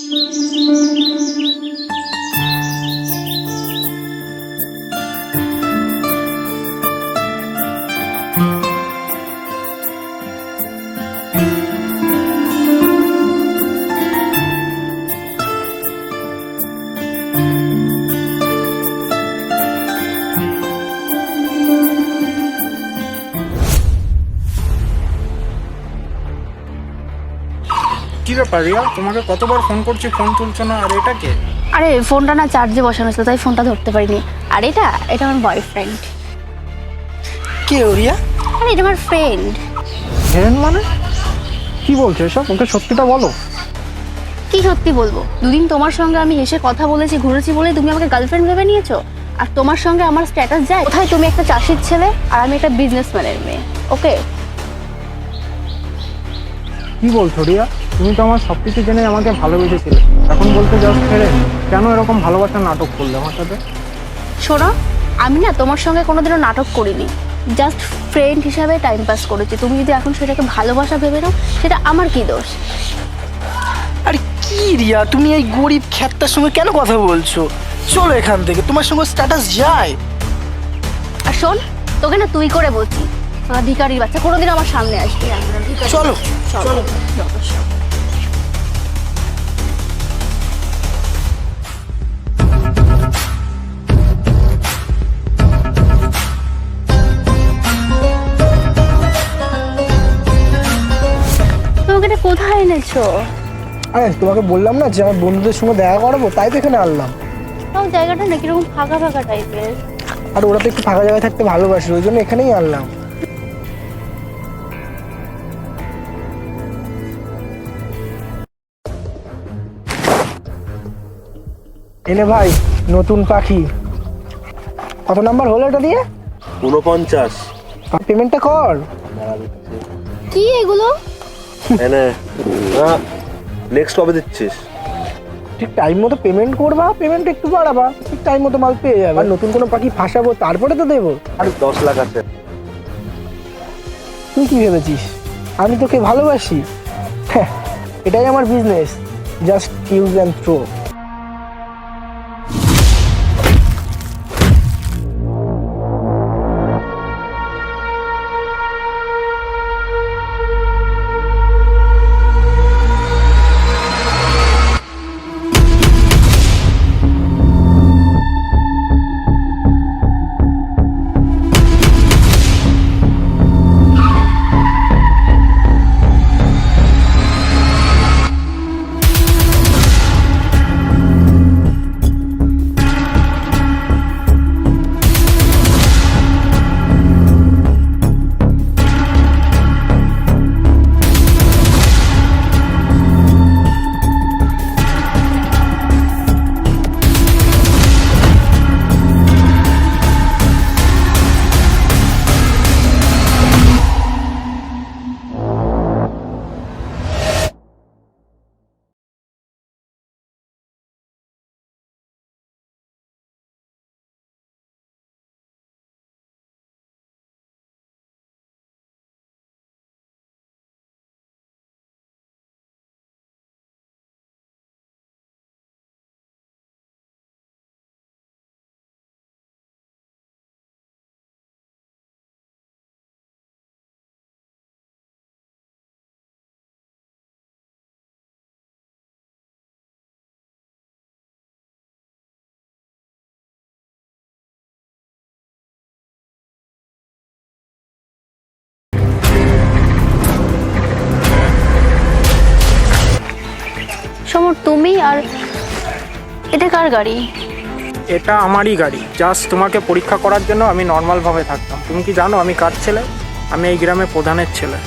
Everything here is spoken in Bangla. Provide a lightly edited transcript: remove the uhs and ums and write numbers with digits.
কি ব্যাপার রিয়া, তোমাকে কতবার ফোন করছি, ফোন তুলছো না। আর এটা কে? আরে ফোনটা না চার্জে বসানো ছিল, তাই ফোনটা ধরতে পারিনি। আর এটা আমার বয়ফ্রেন্ড। কে রিয়া? আরে এটা আমার ফ্রেন্ড। ফ্রেন্ড মানে? কি বলছো এসব? ওকে সত্যিটা বলো। কি সত্যি বলবো? দুদিন তোমার সঙ্গে আমি হেসে কথা বলেছি, ঘুরেছি বলে তুমি আমাকে গার্লফ্রেন্ড ভেবে নিয়েছো। আর তোমার সঙ্গে আমার স্ট্যাটাস যায় কোথায়? তুমি একটা চাষির ছেলে আর আমি একটা বিজনেসম্যানের মেয়ে। ওকে? কি বলছো রিয়া? তুমি তো আমার সবকিছু জেনে আমাকে ভালোবেসেছিলে, এখন বলতে জাস্ট ফ্রেন্ড। কেন এরকম ভালোবাসার নাটক করলে আমার সাথে? শোনো, আমি না তোমার সঙ্গে কোনোদিনও নাটক করিনি, জাস্ট ফ্রেন্ড হিসাবে টাইম পাস করেছি। তুমি যদি এখন সেটাকে ভালোবাসা ভেবে নাও, সেটা আমার কি দোষ? আরে কি রিয়া, তুমি এই গরিব খ্যাতটার সঙ্গে কেন কথা বলছো? চলো এখান থেকে, তোমার সঙ্গে স্ট্যাটাস যায়। আর শোন, তোকে না তুই করে বলছি, তোরা ভিখারির বাচ্চা, কোনোদিন আমার সামনে আসবি না। চলো চলো। তোমাকে এটা কোথায় এনেছো? আরে তোমাকে বললাম না যে আমার বন্ধুদের সঙ্গে দেখা করাবো, তাই তো এখানে আনলাম। তাও জায়গাটা না কিরকম ফাঁকা ফাঁকা টাইপের। আর ওরা তো একটু ফাঁকা জায়গায় থাকতে ভালোবাসে, ওই জন্য এখানেই আনলাম। এনে ভাই, নতুন পাখি। কত নাম্বার হলো এটা দিয়ে? 49। পেমেন্টটা কর। কি এগুলো? এনে নেক্সট কবে দিচ্ছিস? ঠিক টাইম মতো পেমেন্ট করবা, পেমেন্ট একটু বাড়াবা, ঠিক টাইম মতো মাল পেয়ে যাবে। আর নতুন কোনো পাখি ফাঁসাবো, তারপরে তো দেবো। আর 10 লাখ আছে। তুই কি ভেবেছিস আমি তোকে ভালোবাসি? হ্যাঁ, এটাই আমার business, just use and throw. Samar, তুমি আর এটা কার গাড়ি? এটা আমারই গাড়ি, জাস্ট তোমাকে পরীক্ষা করার জন্য আমি নর্মালভাবে থাকতাম। তুমি কি জানো আমি কার ছেলে? আমি এই গ্রামে প্রধানের ছেলে।